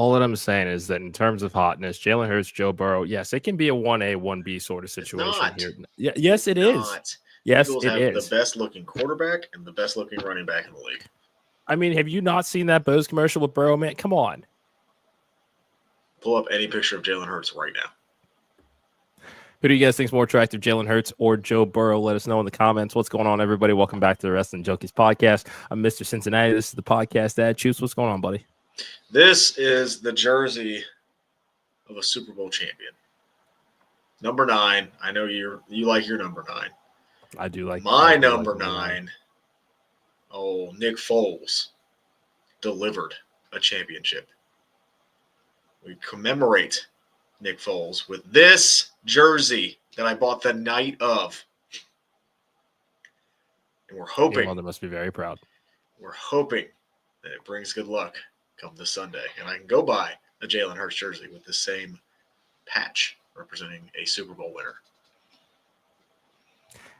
All that I'm saying is that in terms of hotness, Jalen Hurts, Joe Burrow, yes, it can be a 1A, 1B sort of situation here. Yeah, yes, it is. Yes, Eagles it have is. the best looking quarterback and the best looking running back in the league. I mean, have you not seen that Bose commercial with Burrow, man? Come on. Pull up any picture of Jalen Hurts right now. Who do you guys think is more attractive, Jalen Hurts or Joe Burrow? Let us know in the comments. What's going on, everybody? Welcome back to the Wrestling Junkies podcast. I'm Mr. Cincinnati. This is the podcast ad. Choose what's going on, buddy. This is the jersey of a Super Bowl champion. Number 9. I know you like your number 9. I do like my number 9. Oh, Nick Foles delivered a championship. We commemorate Nick Foles with this jersey that I bought the night of. And we're hoping. Your mother must be very proud. We're hoping that it brings good luck come this Sunday. And I can go buy a Jalen Hurts jersey with the same patch representing a Super Bowl winner.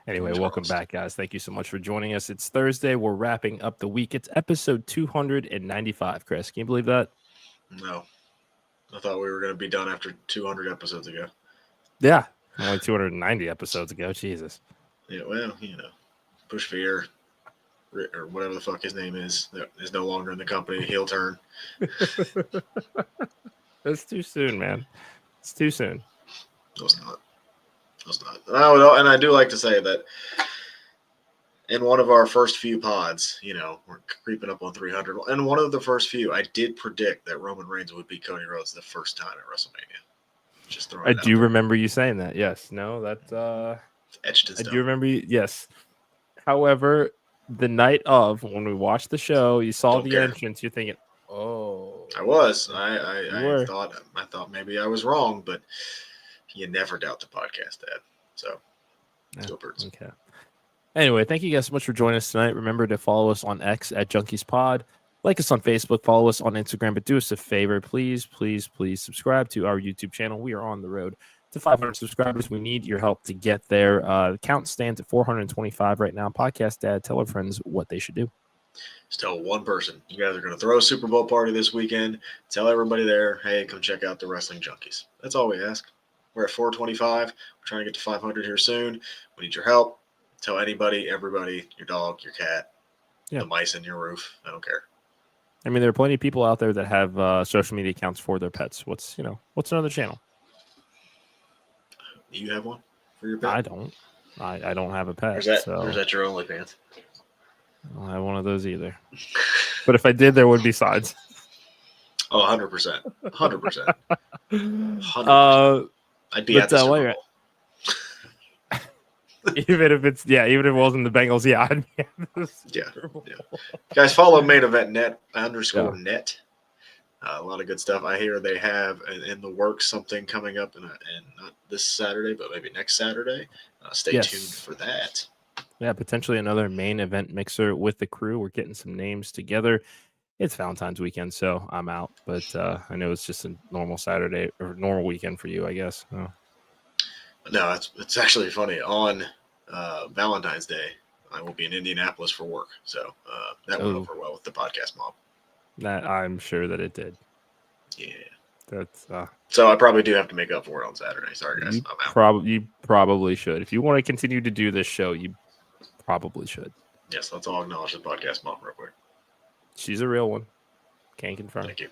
Anyway, welcome back, guys. Thank you so much for joining us. It's Thursday. We're wrapping up the week. It's episode 295, Chris. Can you believe that? No. I thought we were going to be done after 200 episodes ago. Yeah. Only 290 episodes ago. Jesus. Yeah, well, Bush Fear, or whatever the fuck his name is no longer in the company. Heel turn. That's too soon, man. It's too soon. No, it's not. And I do like to say that in one of our first few pods, we're creeping up on 300. And one of the first few, I did predict that Roman Reigns would beat Cody Rhodes the first time at WrestleMania. Just throwing it out there. Remember you saying that. Yes. No, that's it's etched in stone. I do remember you. Yes. However, the night of when we watched the show, you saw the entrance. You're thinking, "Oh." I was. I thought maybe I was wrong, but you never doubt the podcast, Dad. So, go Birds. Okay. Anyway, thank you guys so much for joining us tonight. Remember to follow us on X at JunkiesPod. Like us on Facebook. Follow us on Instagram. But do us a favor. Please, please, please subscribe to our YouTube channel. We are on the road to 500 subscribers. We need your help to get there. The count stands at 425 right now. Podcast Dad, tell our friends what they should do. Just tell one person. You guys are going to throw a Super Bowl party this weekend. Tell everybody there, hey, come check out the Wrestling Junkies. That's all we ask. We're at 425. We're trying to get to 500 here soon. We need your help. Tell anybody, everybody, your dog, your cat, the mice in your roof. I don't care. I mean, there are plenty of people out there that have social media accounts for their pets. What's another channel? Do you have one for your pet? I don't. I don't have a pet. Or is that your OnlyFans? I don't have one of those either. But if I did, there would be sides. Oh, 100%. 100%. 100%. I'd be at the Super Bowl. even if it wasn't the Bengals, I'd be at the Super Bowl. Guys, follow Main Event Net _net. A lot of good stuff. I hear they have in the works something coming up, and not this Saturday, but maybe next Saturday. Stay tuned for that. Yeah, potentially another main event mixer with the crew. We're getting some names together. It's Valentine's weekend, so I'm out. But I know it's just a normal Saturday or normal weekend for you, I guess. Oh. No, it's actually funny. On Valentine's Day, I will be in Indianapolis for work. So that went over well with the podcast mob. That I'm sure that it did. Yeah. That's so I probably do have to make up for it on Saturday. Sorry, guys. I'm out. You probably should. If you want to continue to do this show, you probably should. Yes, let's all acknowledge the podcast mom real quick. She's a real one. Can't confirm. Thank you.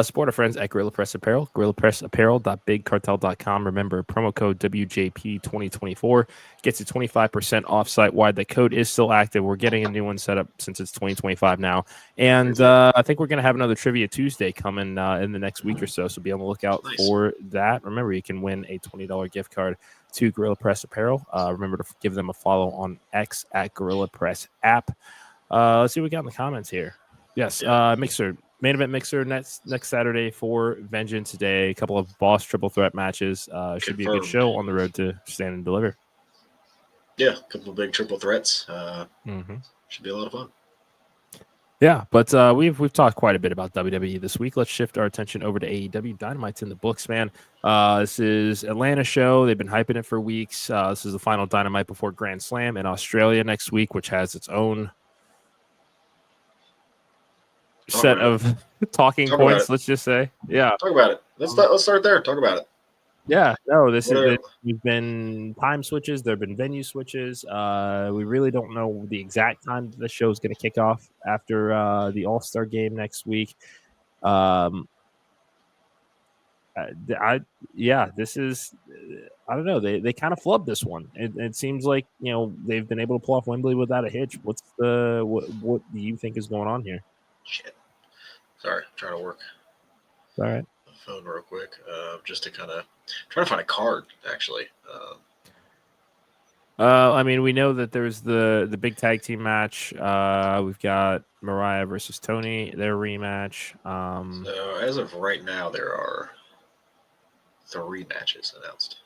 Support our friends at Gorilla Press Apparel. GorillaPressApparel.bigcartel.com. Remember, promo code WJP2024 gets you 25% off site wide. The code is still active. We're getting a new one set up since it's 2025 now. And I think we're going to have another Trivia Tuesday coming in the next week or so. So be on the lookout for that. Remember, you can win a $20 gift card to Gorilla Press Apparel. Remember to give them a follow on X at Gorilla Press App. Let's see what we got in the comments here. Yes, Mixer. Main event mixer next Saturday for Vengeance Day. A couple of boss triple threat matches. Should be a good show on the road to Stand and Deliver. Yeah, a couple of big triple threats. Should be a lot of fun. Yeah, but we've talked quite a bit about WWE this week. Let's shift our attention over to AEW. Dynamite's in the books, man. This is Atlanta show. They've been hyping it for weeks. This is the final Dynamite before Grand Slam in Australia next week, which has its own set of talking points. Let's just say, yeah. Talk about it. Let's start there. Talk about it. Yeah, no, there's been time switches. There have been venue switches. We really don't know the exact time the show is going to kick off after the All-Star game next week. This is, I don't know. They kind of flubbed this one. It seems like, they've been able to pull off Wembley without a hitch. What do you think is going on here? Shit. Sorry, I'm trying to work. All right. The phone real quick, just to kind of try to find a card, actually. We know that there's the big tag team match. We've got Mariah versus Toni, their rematch. So as of right now, there are 3 matches announced.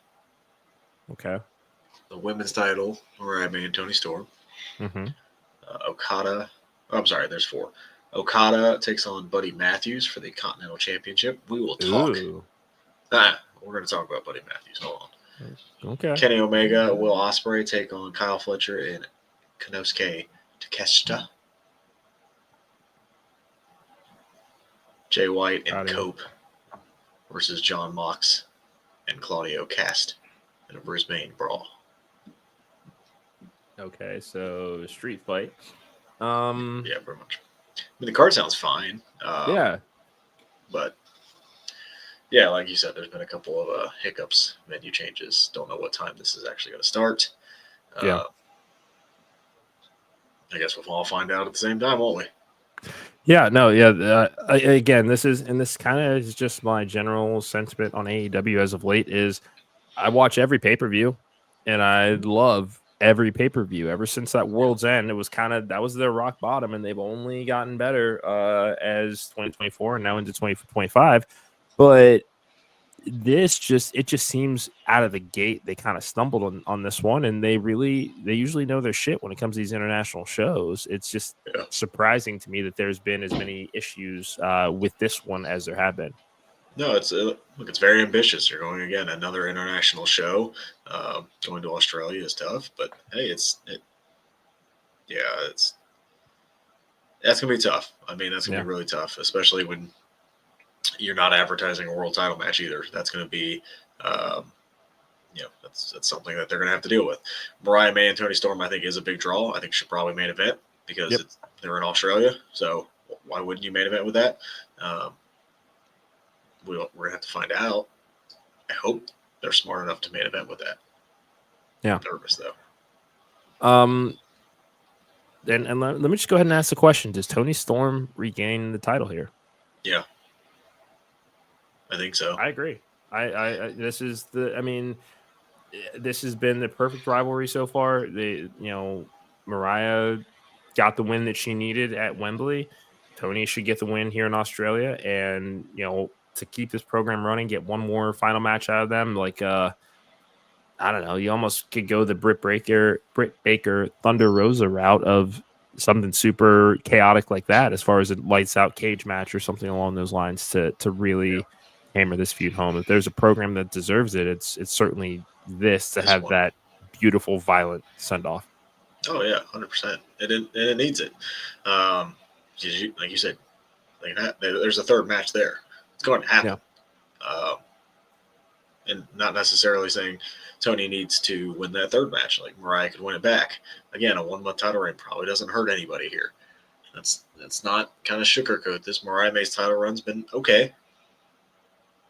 Okay. The women's title, Mariah May and Toni Storm. Mm-hmm. Okada. Oh, I'm sorry, there's 4. Okada takes on Buddy Matthews for the Continental Championship. We will talk. We're going to talk about Buddy Matthews. Hold on. Okay. Kenny Omega, Will Ospreay take on Kyle Fletcher and Konosuke Takeshita. Jay White and Cope versus John Mox and Claudio Cast in a Brisbane brawl. Okay, so street fight. Yeah, pretty much. The card sounds fine. Yeah. But, yeah, like you said, there's been a couple of hiccups, menu changes. Don't know what time this is actually going to start. I guess we'll all find out at the same time, won't we? Yeah, no, yeah. Again, this kind of is just my general sentiment on AEW as of late is I watch every pay-per-view, and I love every pay-per-view. Ever since that World's End, it was that was their rock bottom, and they've only gotten better as 2024 and now into 2025. But it just seems out of the gate they kind of stumbled on this one, and they usually know their shit when it comes to these international shows. It's just surprising to me that there's been as many issues with this one as there have been. No, it's very ambitious. You're going again another international show. Going to Australia is tough, but hey, that's gonna be tough. I mean, that's gonna be really tough, especially when you're not advertising a world title match either. That's gonna be, that's something that they're gonna have to deal with. Mariah May and Toni Storm, I think, is a big draw. I think should probably main event because they're in Australia. So why wouldn't you main event with that? We're going to have to find out. I hope they're smart enough to main event with that. Yeah. I'm nervous, though. And let me just go ahead and ask the question. Does Toni Storm regain the title here? Yeah. I think so. I agree. This has been the perfect rivalry so far. Mariah got the win that she needed at Wembley. Toni should get the win here in Australia, and to keep this program running, get one more final match out of them. I don't know. You almost could go the Britt Baker Thunder Rosa route of something super chaotic like that, as far as a lights out cage match or something along those lines to really hammer this feud home. If there's a program that deserves it, it's certainly this to have that beautiful, violent send off. Oh yeah, 100%. It needs it. Like you said, there's a third match there. It's going to happen. Yeah. And not necessarily saying Toni needs to win that third match. Like Mariah could win it back. Again, a 1-month title reign probably doesn't hurt anybody here. That's not kind of sugarcoat this. Mariah May's title run's been okay.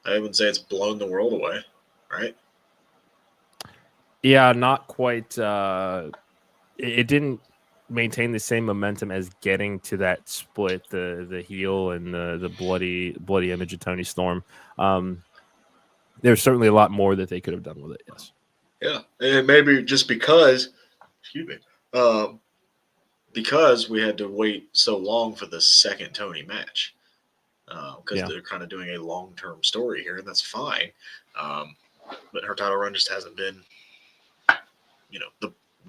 I wouldn't say it's blown the world away, right? Yeah, not quite. It didn't maintain the same momentum as getting to that split, the heel and the bloody image of Toni Storm. There's certainly a lot more that they could have done with it. Yes. Yeah, and maybe just because, because we had to wait so long for the second Toni match, because they're kind of doing a long-term story here, and that's fine. But her title run just hasn't been,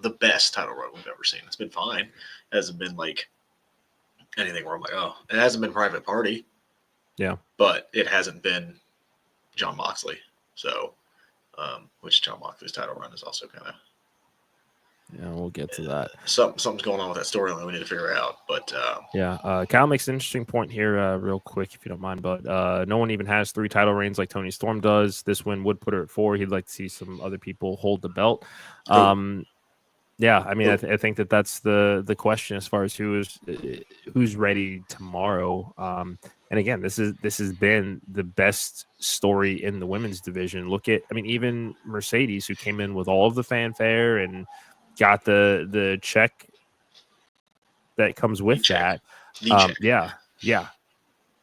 the best title run we've ever seen. It's been fine. It hasn't been like anything where I'm like, oh, it hasn't been Private Party. Yeah. But it hasn't been Jon Moxley. So, which Jon Moxley's title run is also kind of Yeah, we'll get to that. Something's going on with that storyline we need to figure out. But Kyle makes an interesting point here, real quick, if you don't mind. But no one even has 3 title reigns like Toni Storm does. This win would put her at 4. He'd like to see some other people hold the belt. Yeah, I mean, I think that's the question as far as who's ready tomorrow. And again, this has been the best story in the women's division. Look at, I mean, even Mercedes, who came in with all of the fanfare and got the check that comes with that. That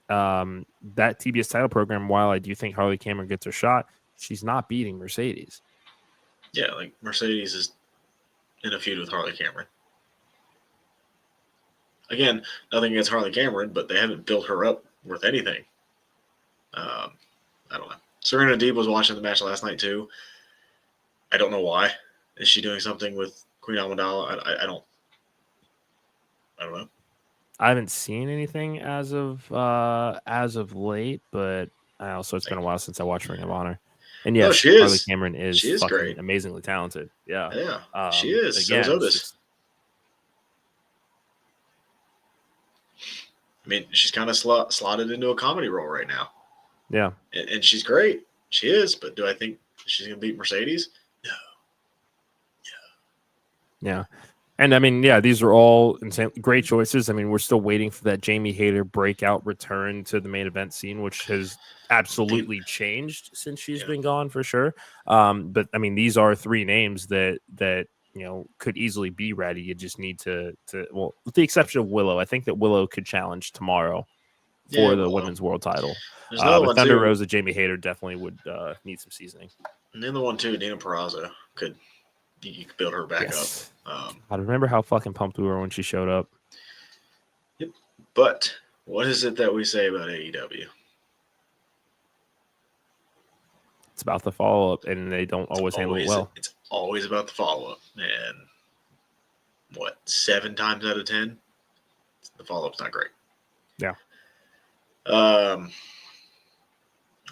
TBS title program, while I do think Harley Cameron gets her shot, she's not beating Mercedes. Yeah, like Mercedes is in a feud with Harley Cameron. Again, nothing against Harley Cameron, but they haven't built her up worth anything. I don't know. Serena Deeb was watching the match last night too. I don't know why. Is she doing something with Queen Aminata? I don't know. I haven't seen anything as of late, but it's been a while since I watched Ring of Honor. And yes, Harley Cameron is fucking great. Amazingly talented. Yeah, she is. Again, so is Otis. I mean, she's kind of slotted into a comedy role right now. Yeah, and she's great. She is, but do I think she's going to beat Mercedes? No. Yeah. And I mean, these are all great choices. I mean, we're still waiting for that Jamie Hayter breakout return to the main event scene, which has absolutely changed since she's been gone for sure. But I mean, these are 3 names that could easily be ready. You just need to with the exception of Willow. I think that Willow could challenge tomorrow for the women's world title. But Thunder Rosa, Jamie Hayter definitely would need some seasoning. And then the one too, Dina Purrazzo could. You could build her back up. I remember how fucking pumped we were when she showed up. Yep. But what is it that we say about AEW? It's about the follow-up, and they don't always handle it well. It's always about the follow-up. And 7 times out of 10, the follow-up's not great. Yeah.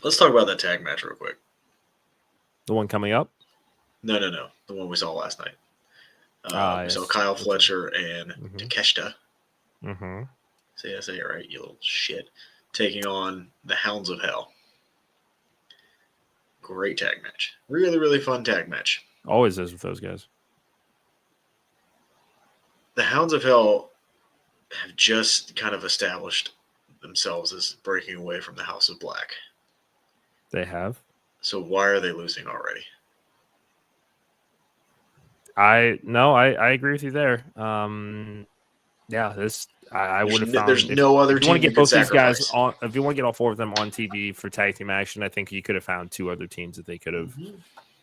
Let's talk about that tag match real quick. The one coming up? No. The one we saw last night. We saw Kyle Fletcher and Takeshita. Mm-hmm. See, I say it right, you little shit. Taking on the Hounds of Hell. Great tag match. Really, really fun tag match. Always is with those guys. The Hounds of Hell have just kind of established themselves as breaking away from the House of Black. They have. So why are they losing already? I agree with you there. I would have found there's no other team. If you want to get both these guys on, if you want to get all 4 of them on TV for tag team action, I think you could have found 2 other teams that they could have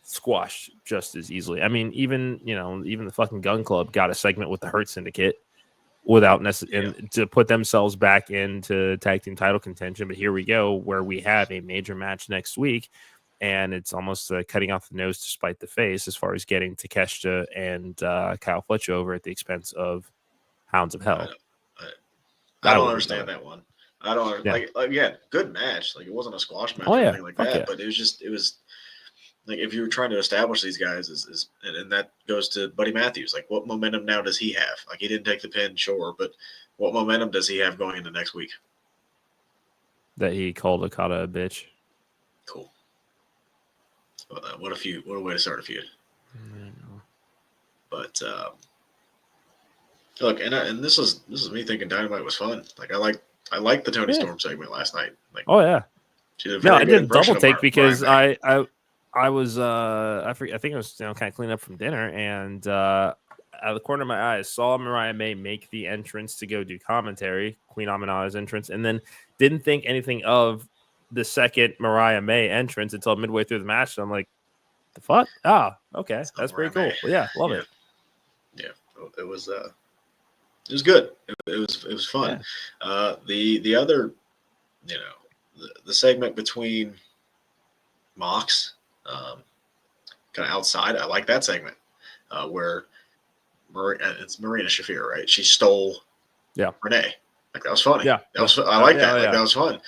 squashed just as easily. I mean, even the fucking Gun Club got a segment with the Hurt Syndicate without necessarily to put themselves back into tag team title contention. But here we go, where we have a major match next week. And it's almost cutting off the nose to spite the face as far as getting Takeshita and Kyle Fletcher over at the expense of Hounds of Hell. I don't understand that one. I don't like again, good match. Like it wasn't a squash match or anything like that, but it was like if you were trying to establish these guys and that goes to Buddy Matthews. Like what momentum now does he have? Like he didn't take the pin, sure, but what momentum does he have going into next week? That he called Okada a bitch. Cool. What a feud! What a way to start a feud. But look, and this is me thinking Dynamite was fun. Like I like the Toni Storm segment last night. Like she did a very I did a double take because I was I think I was kind of cleaning up from dinner and out of the corner of my eye I saw Mariah May make the entrance to go do commentary, Queen Aminata's entrance, and then didn't think anything of the second Mariah May entrance until midway through the match. So I'm like, the fuck? Okay. That's pretty cool. Well, love it. Yeah. It was good. It was fun. Yeah. The other, the segment between Mox, kind of outside, I like that segment where it's Marina Shafir, right? She stole Renee. Like that was funny. Yeah, I like that. Like that was fun.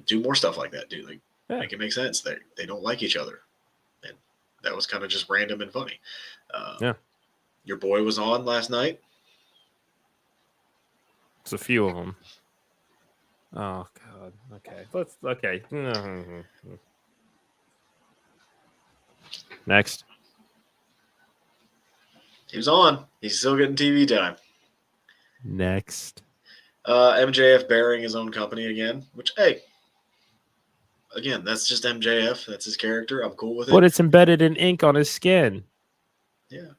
Do more stuff like that, dude. Like make it make sense. They don't like each other, and that was kind of just random and funny. Your boy was on last night. It's a few of them. Oh God. Okay. Next. He was on. He's still getting TV time. Next. MJF bearing his own company again, which, hey, again, that's just MJF. That's his character. I'm cool with it. But it's embedded in ink on his skin. Yeah.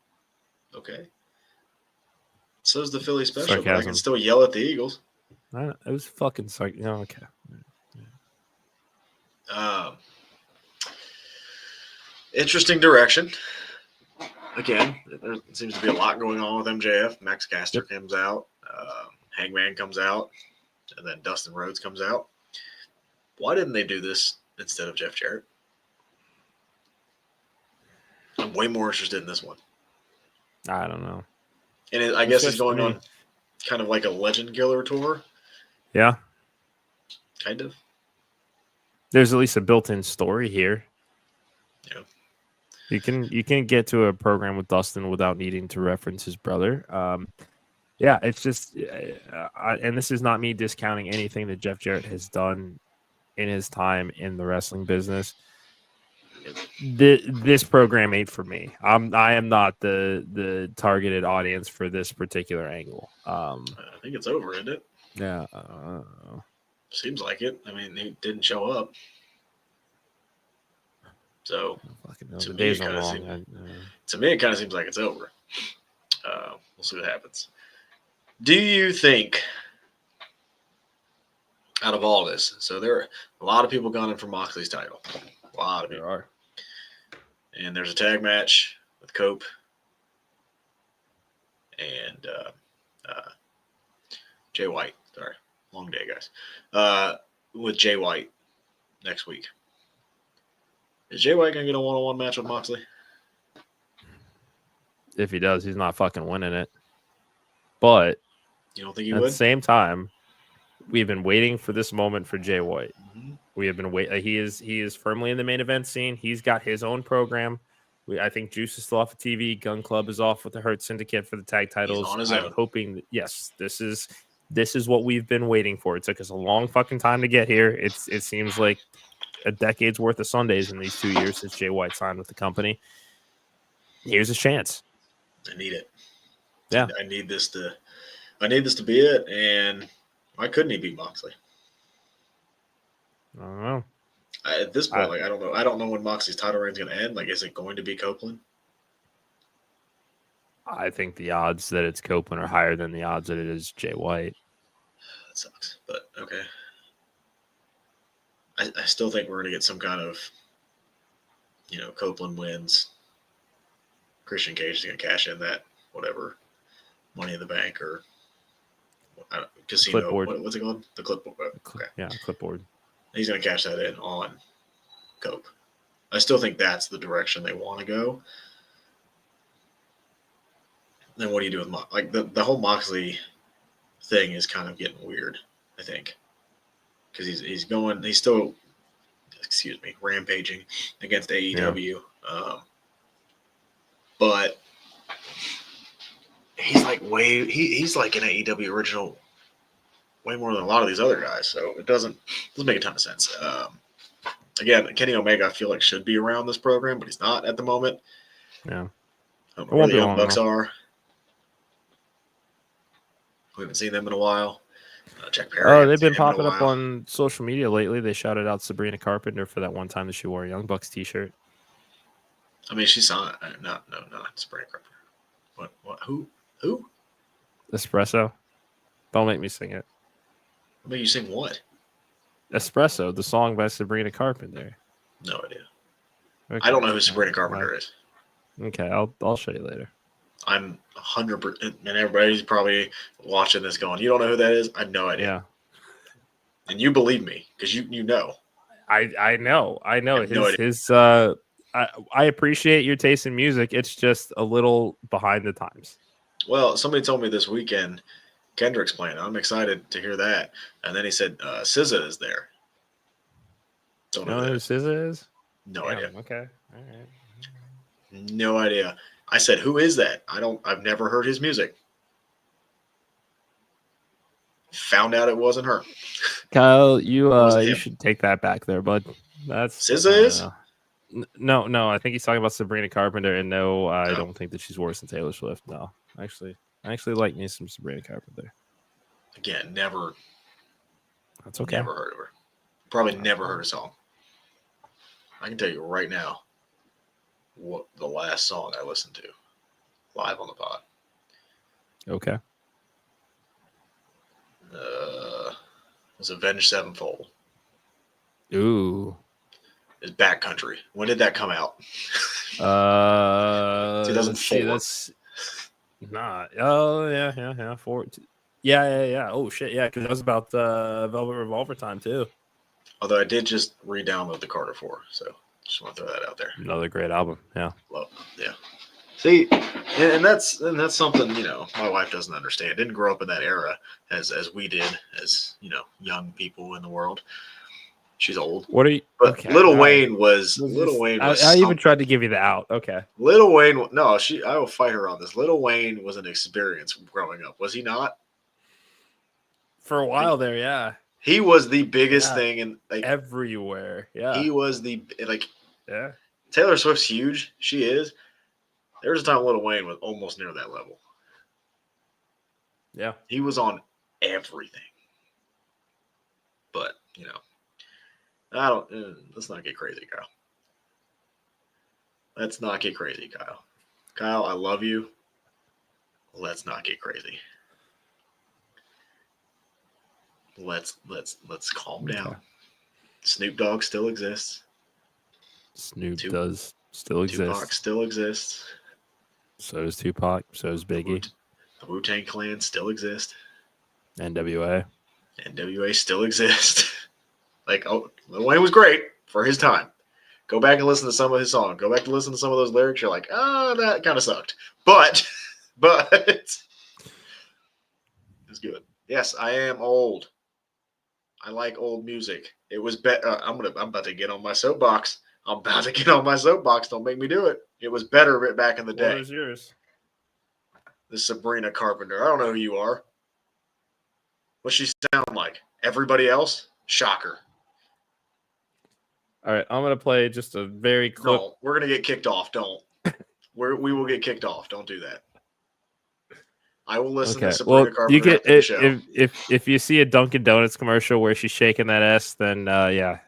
Okay. So's the Philly special, Sarcasm. but I can still yell at the Eagles. It was fucking okay. Interesting direction. Again, there seems to be a lot going on with MJF. Max Caster comes out. Hangman comes out. And then Dustin Rhodes comes out. Why didn't they do this instead of Jeff Jarrett? I'm way more interested in this one. I don't know. And I guess he's going on kind of like a Legend Killer tour. Yeah. Kind of. There's at least a built-in story here. Yeah. You can get to a program with Dustin without needing to reference his brother. Yeah, it's just, and this is not me discounting anything that Jeff Jarrett has done in his time in the wrestling business. This program ain't for me. I am not the targeted audience for this particular angle. I think it's over, isn't it? Yeah. Seems like it. I mean, he didn't show up. So, to me, it kind of seems like it's over. We'll see what happens. Do you think, out of all this, so there are a lot of people gunning for Moxley's title. A lot of people. There are. And there's a tag match with Cope and Jay White. Sorry, long day, guys. With Jay White next week. Is Jay White going to get a one-on-one match with Moxley? If he does, he's not fucking winning it. But you don't think he would? At the same time, we've been waiting for this moment for Jay White. Mm-hmm. We have been waiting. He is firmly in the main event scene. He's got his own program. I think Juice is still off of TV. Gun Club is off with the Hurt Syndicate for the tag titles. He's on his I'm own. hoping that, yes, this is what we've been waiting for. It took us a long fucking time to get here. It seems like a decade's worth of Sundays in these 2 years since Jay White signed with the company. Here's a chance. I need it. Yeah, I need this to be it. And why couldn't he beat Moxley? I don't know. At this point, I don't know. I don't know when Moxley's title reign is going to end. Like, is it going to be Copeland? I think the odds that it's Copeland are higher than the odds that it is Jay White. That sucks, but okay. I still think we're going to get some kind of, Copeland wins. Christian Cage is going to cash in that whatever Money in the Bank or casino. Clipboard. What's it called? The clipboard. Okay. Yeah, clipboard. He's going to cash that in on Cope. I still think that's the direction they want to go. Then what do you do with Moxley? Like the whole Moxley thing is kind of getting weird, I think. Because he's still rampaging against AEW. Yeah. But he's like he's like an AEW original way more than a lot of these other guys. So it doesn't make a ton of sense. Again, Kenny Omega I feel like should be around this program, but he's not at the moment. Yeah. I don't know where the Young Bucks are. We haven't seen them in a while. Jack Perry. Oh, they've been popping up on social media lately. They shouted out Sabrina Carpenter for that one time that she wore a Young Bucks t-shirt. I mean, she saw it. No, not Sabrina Carpenter. What? Who? Espresso. Don't make me sing it. I mean, you sing what? Espresso, the song by Sabrina Carpenter. No idea. Okay. I don't know who Sabrina Carpenter is. Okay, I'll show you later. I'm 100%, and everybody's probably watching this going, you don't know who that is? I have no idea. Yeah. And you believe me, because you know. I know. I have no idea. I appreciate your taste in music. It's just a little behind the times. Well, somebody told me this weekend Kendrick's playing. I'm excited to hear that. And then he said SZA is there. Don't know who SZA is? No idea. Okay. All right. No idea. I said, who is that? I've never heard his music. Found out it wasn't her. Kyle, you wasn't you him. should take that back there, bud. That's SZA is? No. I think he's talking about Sabrina Carpenter, and no, I No. don't think that she's worse than Taylor Swift. No, I actually like me some Sabrina Carpenter. Again, never. That's okay. Never heard of her. Probably never heard a song. I can tell you right now what the last song I listened to live on the pod. Okay. Was Avenged Sevenfold. Ooh. It's Backcountry. When did that come out? 2004. That's not. Oh yeah. Yeah. Oh shit, yeah, because that was about Velvet Revolver time too. Although I did just re-download the Carter 4, so just want to throw that out there. Another great album. Yeah. Love. Yeah. See, and that's something, my wife doesn't understand. Didn't grow up in that era as we did as, young people in the world. She's old. What are you? But okay, Lil Wayne was. I even tried to give you the out. Okay. Lil Wayne. No, I will fight her on this. Lil Wayne was an experience growing up. Was he not? For a while there, yeah. He was the biggest thing in everywhere. Yeah. He was the Yeah. Taylor Swift's huge. She is. There was a time Lil Wayne was almost near that level. Yeah. He was on everything. But, let's not get crazy, Kyle. Let's not get crazy, Kyle. Kyle, I love you. Let's not get crazy. Let's calm down. Snoop Dogg still exists. Snoop does still exist. Tupac still exists. So does Tupac. So does Biggie. The Wu-Tang Clan still exists. NWA still exists. Lil Wayne was great for his time. Go back and listen to some of his songs. Go back and listen to some of those lyrics. You're like, that kind of sucked. But it's good. Yes, I am old. I like old music. It was better. I'm about to get on my soapbox. Don't make me do it. It was better back in the day. What is yours? This Sabrina Carpenter. I don't know who you are. What's she sound like? Everybody else? Shocker. All right, I'm gonna play just a very clip. No, we're gonna get kicked off. Don't. We will get kicked off. Don't do that. I will listen to Sabrina Carpenter you get after the show. If you see a Dunkin' Donuts commercial where she's shaking that S, then yeah.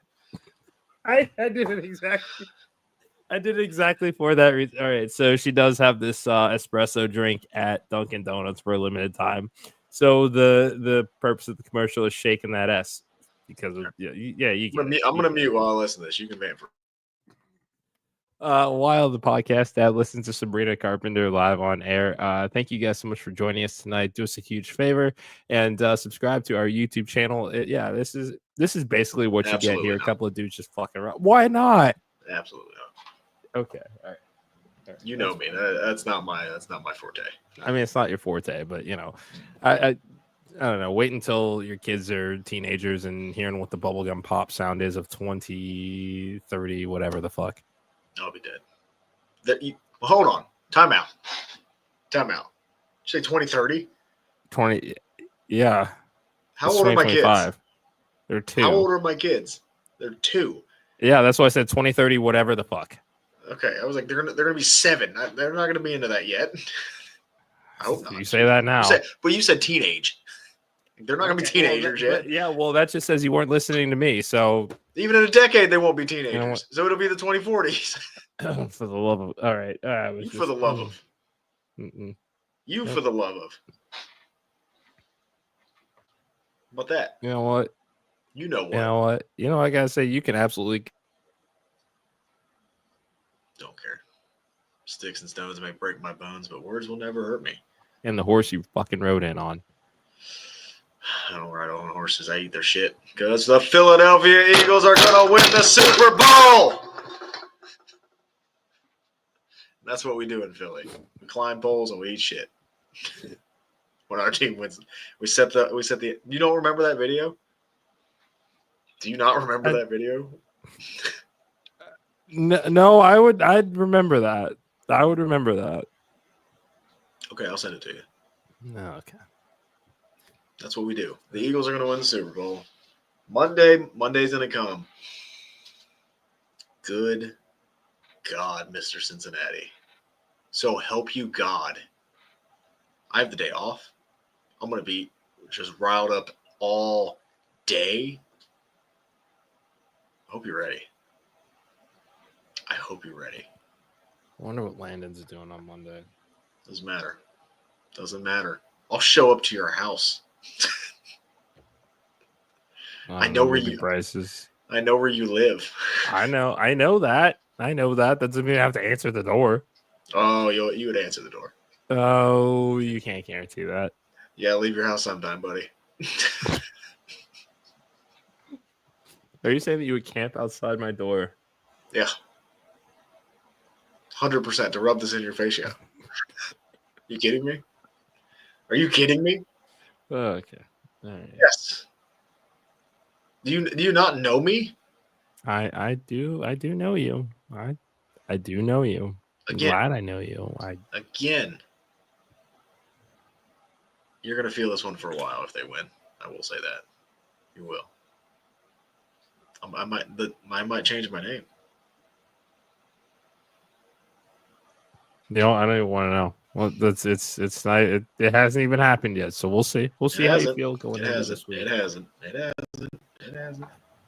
I did it exactly. I did it exactly for that reason. All right, so she does have this espresso drink at Dunkin' Donuts for a limited time. So the purpose of the commercial is shaking that S because of, I'm gonna mute while I listen to this. You can ban for. While the podcast dad listens to Sabrina Carpenter live on air, thank you guys so much for joining us tonight. Do us a huge favor and subscribe to our YouTube channel. This is basically what you get here. A couple of dudes just fucking around. Why not? Absolutely not. Okay, all right. You know me. That's not my forte. I mean, it's not your forte, but I don't know. Wait until your kids are teenagers and hearing what the bubblegum pop sound is of 2030, whatever the fuck. I'll be dead. Hold on. Time out. Did you say 2030? 20. Yeah. How old are my kids? They're 2. How old are my kids? They're 2. Yeah, that's why I said 2030, whatever the fuck. Okay, I was like, they're gonna be 7. They're not gonna be into that yet. I hope not. You say that now. But you said teenage. They're not gonna be teenagers yet. Yeah, well, that just says you weren't listening to me. So even in a decade, they won't be teenagers. So it'll be the 2040s. For the love of, all right. For the love of. You for the love of. How about that? You know what? You know what? You know what? You know, I gotta say, you can absolutely. Don't care. Sticks and stones may break my bones, but words will never hurt me. And the horse you fucking rode in on. I don't ride on horses. I eat their shit. Because the Philadelphia Eagles are going to win the Super Bowl. That's what we do in Philly. We climb poles and we eat shit. When our team wins, we set the. You don't remember that video? Do you not remember that video? No, I'd remember that. I would remember that. Okay, I'll send it to you. No, okay. That's what we do. The Eagles are going to win the Super Bowl. Monday's going to come. Good God, Mr. Cincinnati. So help you God. I have the day off. I'm going to be just riled up all day. I hope you're ready. I hope you're ready. I wonder what Landon's doing on Monday. Doesn't matter. Doesn't matter. I'll show up to your house. I know where you. Bryce's. I know where you live. I know that. That doesn't mean I have to answer the door. Oh, you would answer the door. Oh, you can't guarantee that. Yeah, leave your house sometime, buddy. Are you saying that you would camp outside my door? Yeah. 100% to rub this in your face, yeah. You kidding me? Are you kidding me? Okay. All right. Yes. Do you not know me? I do know you. I do know you. Again. I'm glad I know you. Again. You're gonna feel this one for a while if they win. I will say that. You will. I might change my name. I don't even want to know. Well, it's not. It hasn't even happened yet, so we'll see. We'll see how you feel going into this week. It hasn't.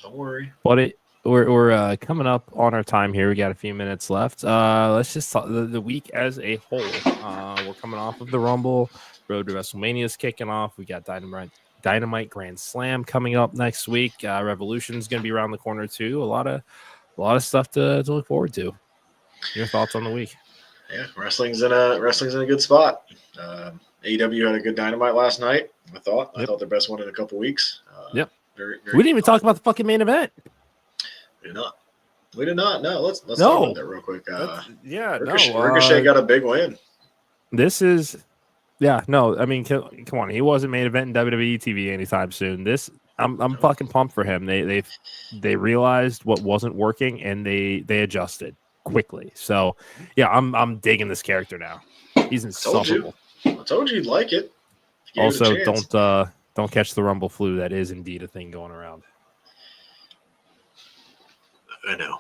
Don't worry. But we're coming up on our time here. We got a few minutes left. Let's just talk the week as a whole. We're coming off of the Rumble. Road to WrestleMania is kicking off. We got Dynamite Grand Slam coming up next week. Revolution's going to be around the corner too. A lot of stuff to look forward to. Your thoughts on the week? Yeah, wrestling's in a good spot. AEW had a good Dynamite last night. I thought their best one in a couple weeks. Yep. Very, we didn't even talk about the fucking main event. We did not. No, let's talk about that real quick. Ricochet got a big win. This is, I mean, come on, he wasn't main event in WWE TV anytime soon. I'm fucking pumped for him. They realized what wasn't working and they adjusted quickly. So yeah, I'm digging this character now. He's insufferable. I told you you'd like it. Also, don't catch the Rumble flu. That is indeed a thing going around. I know.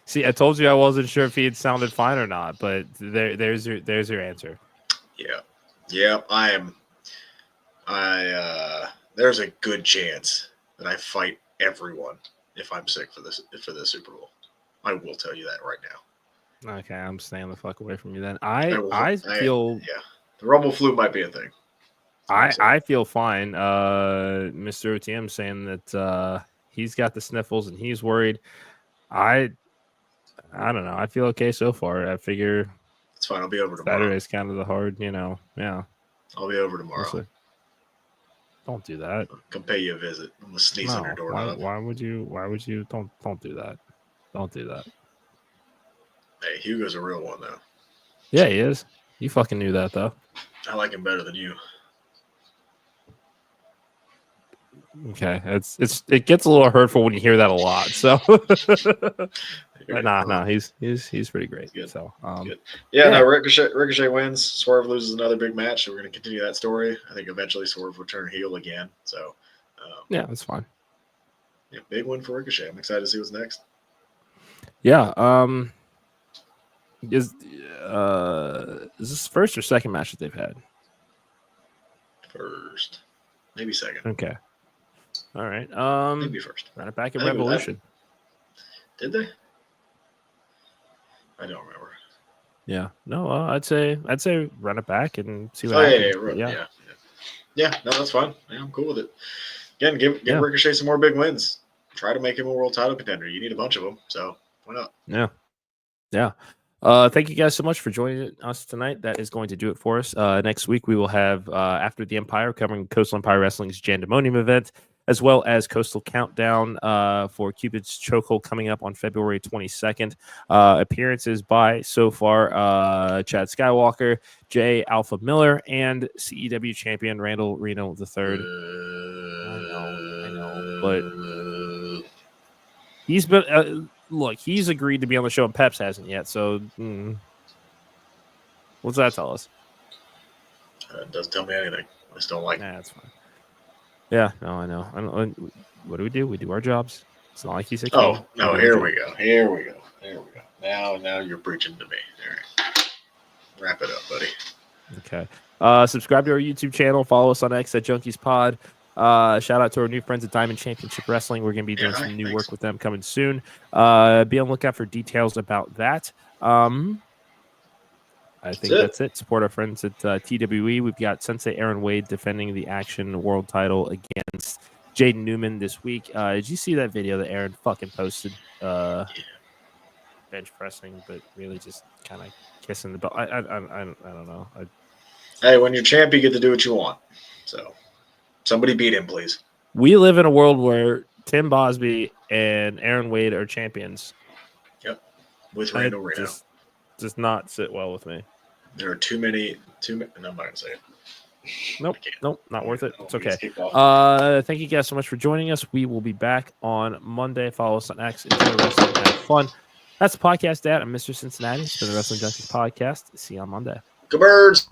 See, I told you I wasn't sure if he had sounded fine or not, but there's your answer. Yeah, I am. There's a good chance that I fight everyone if I'm sick for this Super Bowl. I will tell you that right now. Okay, I'm staying the fuck away from you then. I feel the Rumble flu might be a thing. I feel fine. Mr. OTM saying that he's got the sniffles and he's worried. I don't know. I feel okay so far. I figure it's fine. I'll be over tomorrow. Saturday's kind of the hard, Yeah. I'll be over tomorrow. Don't do that. Come pay you a visit. I'm gonna sneeze on your doorknob. Why would you? Don't do that. Don't do that. Hey, Hugo's a real one though. Yeah, he is. You fucking knew that though. I like him better than you. Okay, it gets a little hurtful when you hear that a lot. So, he's pretty great. Good. So, good. No, Ricochet wins. Swerve loses another big match. So we're going to continue that story. I think eventually Swerve will turn heel again. So, that's fine. Yeah, big win for Ricochet. I'm excited to see what's next. Yeah. Is this first or second match that they've had? First, maybe second. Okay. All right. Maybe first. Run it back in Revolution. Did they? I don't remember. Yeah. No, I'd say run it back and see what happens. Yeah. No, that's fine. Yeah, I'm cool with it. Again, give Ricochet some more big wins. Try to make him a world title contender. You need a bunch of them, so why not? Yeah. Thank you guys so much for joining us tonight. That is going to do it for us. Next week, we will have After the Empire covering Coastal Empire Wrestling's Jandemonium event, as well as Coastal Countdown for Cupid's Chokehold coming up on February 22nd. Appearances by, so far, Chad Skywalker, Jay Alpha Miller, and CEW champion Randall Reno III. I know, but he's been... look, he's agreed to be on the show, and Peps hasn't yet. So, what's that tell us? It doesn't tell me anything. I just don't like it. That's fine. Yeah, no, I know. What do? We do our jobs. It's not like he's a king. Oh, no, here we go. Now you're preaching to me. All right. Wrap it up, buddy. Okay. Subscribe to our YouTube channel. Follow us on X at Junkies Pod. Shout out to our new friends at Diamond Championship Wrestling. We're going to be doing some new work with them coming soon. Be on the lookout for details about that. I think that's it. Support our friends at TWE. We've got Sensei Aaron Wade defending the Action World title against Jaden Newman this week. Did you see that video that Aaron fucking posted? Bench pressing, but really just kind of kissing the belt. I don't know. Hey, when you're champ, you get to do what you want. So somebody beat him, please. We live in a world where Tim Bosby and Aaron Wade are champions. Yep. With Randall Reno. Does not sit well with me. There are too many. No, I'm not going to say it. Nope, not worth it. It's okay. Thank you guys so much for joining us. We will be back on Monday. Follow us on X. Enjoy wrestling. Have fun. That's the podcast, Dad. I'm Mr. Cincinnati. It's been the Wrestling Junkies podcast. See you on Monday. Go Birds!